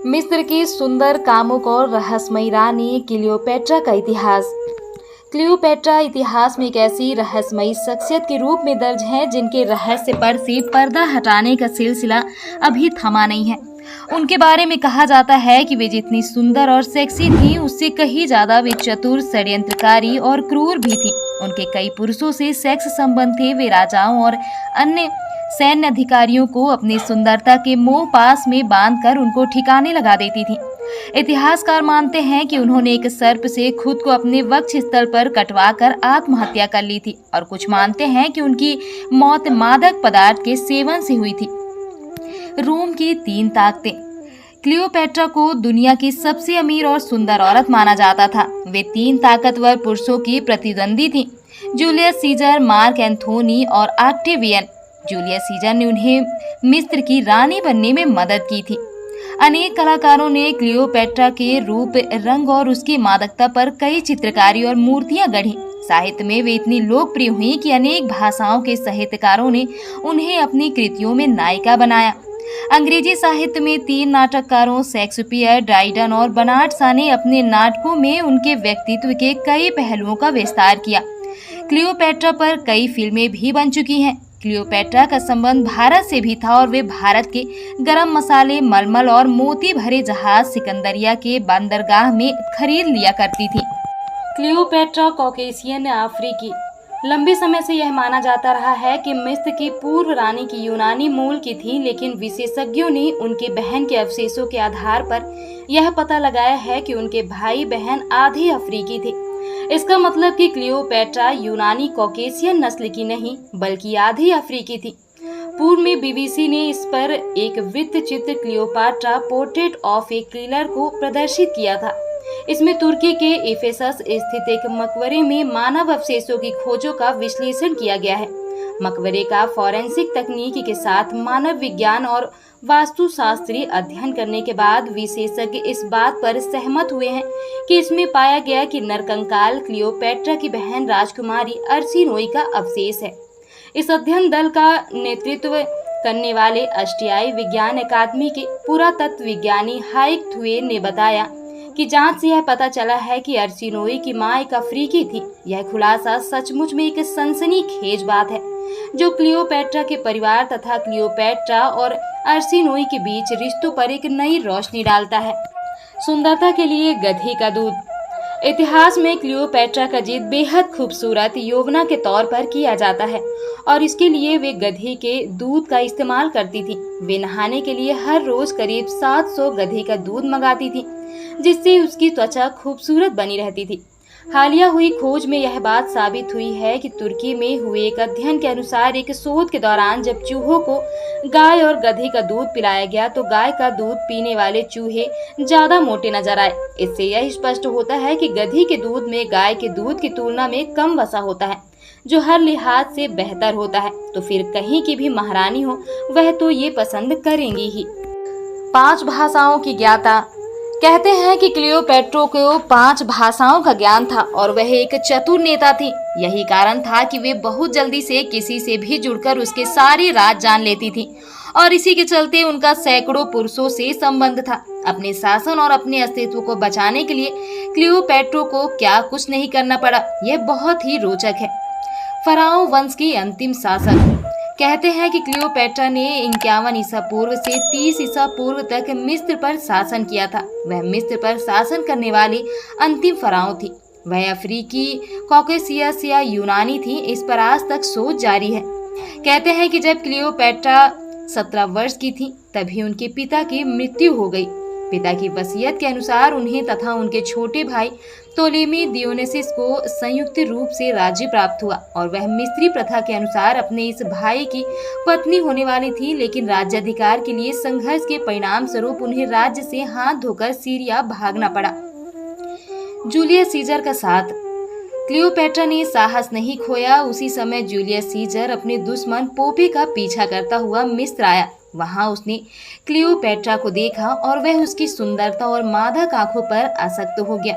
मिस्र की सुंदर कामुक और रहस्यमयी रानी क्लियोपेट्रा का इतिहास। क्लियोपेट्रा इतिहास में एक ऐसी रहस्यमयी शख्सियत के रूप में दर्ज है जिनके रहस्य पर से पर्दा हटाने का सिलसिला अभी थमा नहीं है। उनके बारे में कहा जाता है कि वे जितनी सुंदर और सेक्सी थीं, उससे कहीं ज्यादा वे चतुर, षड्यंत्रकारी और क्रूर भी थीं। उनके कई पुरुषों से सेक्स संबंध थे। वे राजाओं और अन्य सैन्य अधिकारियों को अपनी सुंदरता के मोह पास में बांधकर उनको ठिकाने लगा देती थीं। इतिहासकार मानते हैं कि उन्होंने एक सर्प से खुद को अपने वक्ष स्थल पर कटवाकर आत्महत्या कर ली थी और कुछ मानते हैं कि उनकी मौत मादक पदार्थ के सेवन से हुई थी। रोम की 3 ताकतें। क्लियोपेट्रा को दुनिया की सबसे अमीर और सुंदर औरत माना जाता था। वे 3 ताकतवर पुरुषों की प्रतिद्वंदी थीं, जूलियस सीजर, मार्क एंथोनी और ऑक्टेवियन। जूलियस सीजर ने उन्हें मिस्र की रानी बनने में मदद की थी। अनेक कलाकारों ने क्लियोपेट्रा के रूप, रंग और उसकी मादकता पर कई चित्रकारी और मूर्तियां गढ़ी। साहित्य में वे इतनी लोकप्रिय हुई कि अनेक भाषाओं के साहित्यकारों ने उन्हें अपनी कृतियों में नायिका बनाया। अंग्रेजी साहित्य में 3 नाटककारों शेक्सपियर, ड्राइडन और बर्नार्ड शॉ ने अपने नाटकों में उनके व्यक्तित्व के कई पहलुओं का विस्तार किया। क्लियोपेट्रा पर कई फिल्में भी बन चुकी हैं। क्लियोपेट्रा का संबंध भारत से भी था और वे भारत के गरम मसाले, मलमल और मोती भरे जहाज सिकंदरिया के बंदरगाह में खरीद लिया करती थी। क्लियोपेट्रा कॉकेशियन अफ्रीकी। लंबे समय से यह माना जाता रहा है कि मिस्र की पूर्व रानी की यूनानी मूल की थी, लेकिन विशेषज्ञों ने उनके बहन के अवशेषों के आधार पर यह पता लगाया है कि उनके भाई बहन आधे अफ्रीकी थे। इसका मतलब कि क्लियोपेट्रा यूनानी कॉकेशियन नस्ल की नहीं बल्कि आधी अफ्रीकी थी। पूर्व में बीबीसी ने इस पर एक वृत्त चित्र Cleopatra portrait of a killer को प्रदर्शित किया था। इसमें तुर्की के इफेसस स्थित एक मकबरे में मानव अवशेषों की खोजों का विश्लेषण किया गया है। मकबरे का फॉरेंसिक तकनीक के साथ मानव विज्ञान और वास्तुशास्त्रीय अध्ययन करने के बाद विशेषज्ञ इस बात पर सहमत हुए हैं कि इसमें पाया गया कि नरकंकाल क्लियोपेट्रा की बहन राजकुमारी अर्सिनोई का अवशेष है। इस अध्ययन दल का नेतृत्व करने वाले अष्टियाई विज्ञान अकादमी के पुरातत्व विज्ञानी हाइक थुए ने बताया कि जांच से यह पता चला है कि अर्सिनोई की मां एक अफ्रीकी थी। यह खुलासा सचमुच में एक सनसनीखेज बात है, जो क्लियोपेट्रा के परिवार तथा क्लियोपेट्रा और अर्सिनोई के बीच रिश्तों पर एक नई रोशनी डालता है। सुंदरता के लिए गधे का दूध। इतिहास में क्लियोपेट्रा का जिक्र बेहद खूबसूरत यौवना के तौर पर किया जाता है और इसके लिए वे गधे के दूध का इस्तेमाल करती थी। वे नहाने के लिए हर रोज करीब 700 गधे का दूध मंगाती थी, जिससे उसकी त्वचा खूबसूरत बनी रहती थी। हालिया हुई खोज में यह बात साबित हुई है कि तुर्की में हुए एक अध्ययन के अनुसार एक शोध के दौरान जब चूहों को गाय और गधे का दूध पिलाया गया तो गाय का दूध पीने वाले चूहे ज्यादा मोटे नजर आए। इससे यह स्पष्ट होता है कि गधी के दूध में गाय के दूध की तुलना में कम वसा होता है, जो हर लिहाज से बेहतर होता है। तो फिर कहीं की भी महारानी हो, वह तो ये पसंद करेंगी ही। 5 भाषाओं की ज्ञाता। कहते हैं कि क्लियोपेट्रा को 5 भाषाओं का ज्ञान था और वह एक चतुर नेता थी। यही कारण था कि वे बहुत जल्दी से किसी से भी जुड़कर उसके सारे राज जान लेती थी और इसी के चलते उनका सैकड़ों पुरुषों से संबंध था। अपने शासन और अपने अस्तित्व को बचाने के लिए क्लियोपेट्रा को क्या कुछ नहीं करना पड़ा, यह बहुत ही रोचक है। फराओ वंश की अंतिम शासक। कहते हैं कि क्लियोपेट्रा ने 51 ईसा पूर्व से 30 ईसा पूर्व तक मिस्र पर शासन किया था। वह मिस्र पर शासन करने वाली अंतिम फराओ थी। वह अफ्रीकी, कॉकेशियस या यूनानी थी, इस पर आज तक शोध जारी है। कहते हैं कि जब क्लियोपेट्रा 17 वर्ष की थी तभी उनके पिता की मृत्यु हो गई। पिता की वसीयत के अनुसार उन्हें तथा उनके छोटे भाई टोलेमी दियोनेसिस को संयुक्त रूप से राज्य प्राप्त हुआ और वह मिस्री प्रथा के अनुसार अपने इस भाई की पत्नी होने वाली थी, लेकिन राज्याधिकार के लिए संघर्ष के परिणाम स्वरूप उन्हें राज्य से हाथ धोकर सीरिया भागना पड़ा। जूलियस सीजर का साथ। क्लियोपेट्रा ने साहस नहीं खोया। उसी समय जूलियस सीजर अपने दुश्मन पोपे का पीछा करता हुआ मिस्र आया। वहां उसने क्लियोपेट्रा को देखा और वह उसकी सुंदरता और मादक आंखों पर आसक्त हो गया।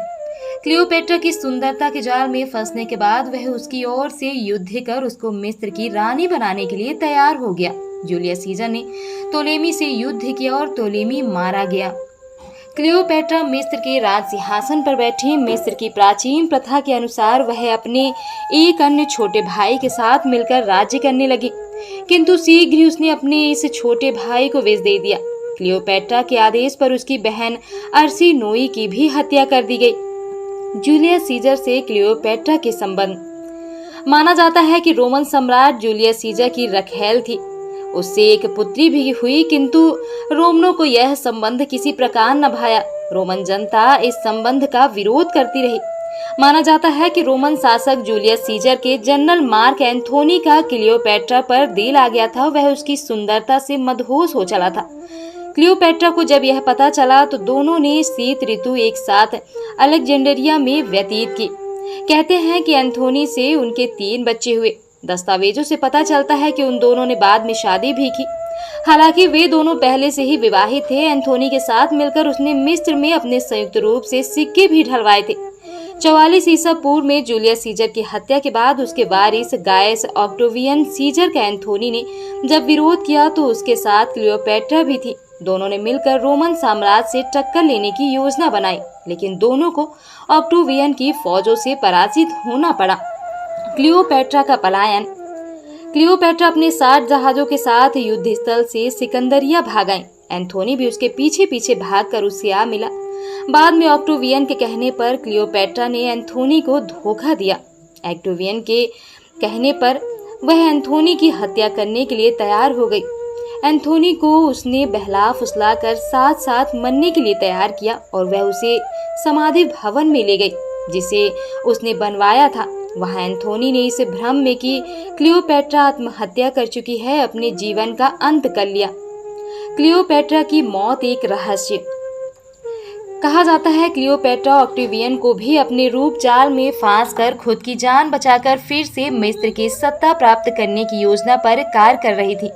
क्लियोपेट्रा की सुंदरता के जाल में फंसने के बाद वह उसकी ओर से युद्ध कर उसको मिस्र की रानी बनाने के लिए तैयार हो गया। जूलियस सीजर ने टोलेमी से युद्ध किया और टोलेमी मारा गया। क्लियोपेट्रा मिस्र के राज सिंहासन पर बैठी। मिस्र की प्राचीन प्रथा के अनुसार वह अपने एक अन्य छोटे भाई के साथ मिलकर राज्य करने लगी, किंतु शीघ्र ही उसने अपने इस छोटे भाई को विष दे दिया। क्लियोपेट्रा के आदेश पर उसकी बहन अर्सिनोई की भी हत्या कर दी गई। जूलियस सीजर से क्लियोपेट्रा के संबंध। माना जाता है कि रोमन सम्राट जूलियस सीजर की रखेल थी। उससे एक पुत्री भी हुई, किंतु रोमनों को यह संबंध किसी प्रकार न भाया। रोमन जनता इस संबंध का विरोध करती रही। माना जाता है कि रोमन शासक जूलियस सीजर के जनरल मार्क एंथोनी का क्लियोपेट्रा पर दिल आ गया था। वह उसकी सुंदरता से मदहोश हो चला था। क्लियोपेट्रा को जब यह पता चला तो दोनों ने शीत ऋतु एक साथ अलेक्जेंड्रिया में व्यतीत की। कहते हैं कि एंथोनी से उनके 3 बच्चे हुए। दस्तावेजों से पता चलता है कि उन दोनों ने बाद में शादी भी की। हालांकि वे दोनों पहले से ही विवाहित थे। एंथोनी के साथ मिलकर उसने मिस्र में अपने संयुक्त रूप से सिक्के भी ढलवाए थे। 44 ईसा पूर्व में जूलियस सीजर की हत्या के बाद उसके वारिस गायस ऑक्टेवियन सीजर का एंथोनी ने जब विरोध किया तो उसके साथ क्लियोपेट्रा भी थी। दोनों ने मिलकर रोमन साम्राज्य से टक्कर लेने की योजना बनाई, लेकिन दोनों को ऑक्टेवियन की फौजों से पराजित होना पड़ा। क्लियोपेट्रा का पलायन। क्लियोपेट्रा अपने 60 जहाजों के साथ युद्ध स्थल से सिकंदरिया भाग गई। एंथोनी भी उसके पीछे पीछे भागकर उससे आ मिला। बाद में ऑक्टेवियन के कहने पर क्लियोपेट्रा ने एंथोनी को धोखा दिया। ऑक्टेवियन के कहने पर वह एंथोनी की हत्या करने के लिए तैयार हो गई। एंथोनी को उसने बहला फुसला कर साथ साथ मरने के लिए तैयार किया और वह उसे समाधि भवन में ले गई जिसे उसने बनवाया था। वहां एंथोनी ने इस भ्रम में कि क्लियोपेट्रा आत्महत्या कर चुकी है, अपने जीवन का अंत कर लिया। क्लियोपेट्रा की मौत एक रहस्य। कहा जाता है क्लियोपेट्रा ऑक्टेवियन को भी अपने रूप जाल में फांस कर खुद की जान बचाकर फिर से मिस्र की सत्ता प्राप्त करने की योजना पर कार्य कर रही थी,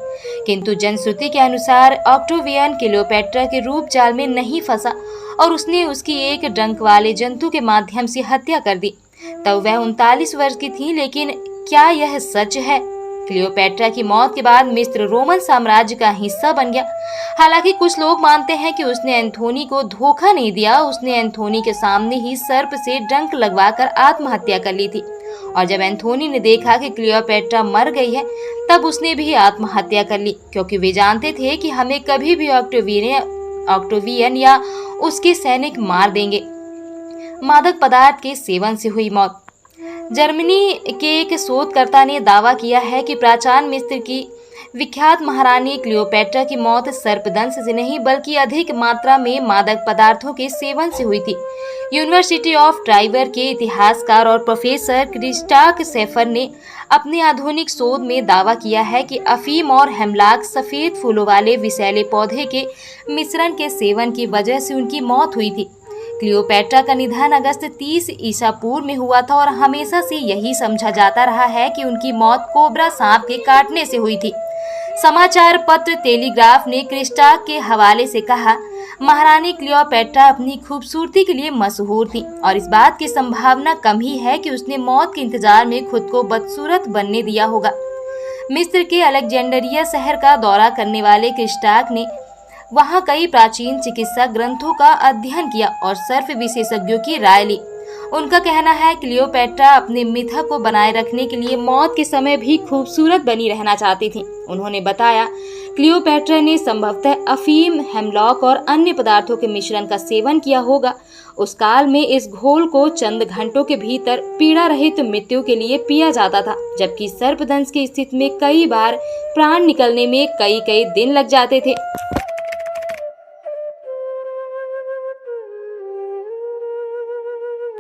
किंतु जनश्रुति के अनुसार ऑक्टेवियन क्लियोपेट्रा के रूप जाल में नहीं फंसा और उसने उसकी एक डंक वाले जंतु के माध्यम से हत्या कर दी। तब वह 39 वर्ष की थी। लेकिन क्या यह सच है? क्लियोपेट्रा की मौत के बाद मिस्र रोमन साम्राज्य का हिस्सा बन गया। हालांकि कुछ लोग मानते हैं कि उसने एंथोनी को धोखा नहीं दिया। उसने एंथोनी के सामने ही सर्प से डंक लगवाकर आत्महत्या कर ली थी और जब एंथोनी ने देखा कि क्लियोपेट्रा मर गई है तब उसने भी आत्महत्या कर ली, क्योंकि वे जानते थे कि हमें कभी भी ऑक्टेवियन या उसके सैनिक मार देंगे। मादक पदार्थ के सेवन से हुई मौत। जर्मनी के एक शोधकर्ता ने दावा किया है कि प्राचीन मिस्र की विख्यात महारानी क्लियोपेट्रा की मौत सर्पदंश से नहीं बल्कि अधिक मात्रा में मादक पदार्थों के सेवन से हुई थी। यूनिवर्सिटी ऑफ ट्राइवर के इतिहासकार और प्रोफेसर क्रिस्टाक सेफर ने अपने आधुनिक शोध में दावा किया है कि अफीम और हेमलॉक सफेद फूलों वाले विषैले पौधे के मिश्रण के सेवन की वजह से उनकी मौत हुई थी। क्लियोपेट्रा का निधन अगस्त 30 ईसा पूर्व में हुआ था और हमेशा से यही समझा जाता रहा है कि उनकी मौत कोबरा सांप के काटने से हुई थी। समाचार पत्र टेलीग्राफ ने क्रिस्टाक के हवाले से कहा, महारानी क्लियोपेट्रा अपनी खूबसूरती के लिए मशहूर थी और इस बात की संभावना कम ही है कि उसने मौत के इंतजार में खुद को बदसूरत बनने दिया होगा। मिस्र के अलेक्जेंड्रिया शहर का दौरा करने वाले क्रिस्टाक ने वहां कई प्राचीन चिकित्सा ग्रंथों का अध्ययन किया और सर्प विशेषज्ञों की राय ली। उनका कहना है क्लियोपेट्रा अपने मिथक को बनाए रखने के लिए मौत के समय भी खूबसूरत बनी रहना चाहती थी। उन्होंने बताया, क्लियोपेट्रा ने संभवतः अफीम, हेमलॉक और अन्य पदार्थों के मिश्रण का सेवन किया होगा। उस काल में इस घोल को चंद घंटों के भीतर पीड़ा रहित मृत्यु के लिए पिया जाता था, जबकि सर्पदंश की स्थिति में कई बार प्राण निकलने में कई दिन लग जाते थे।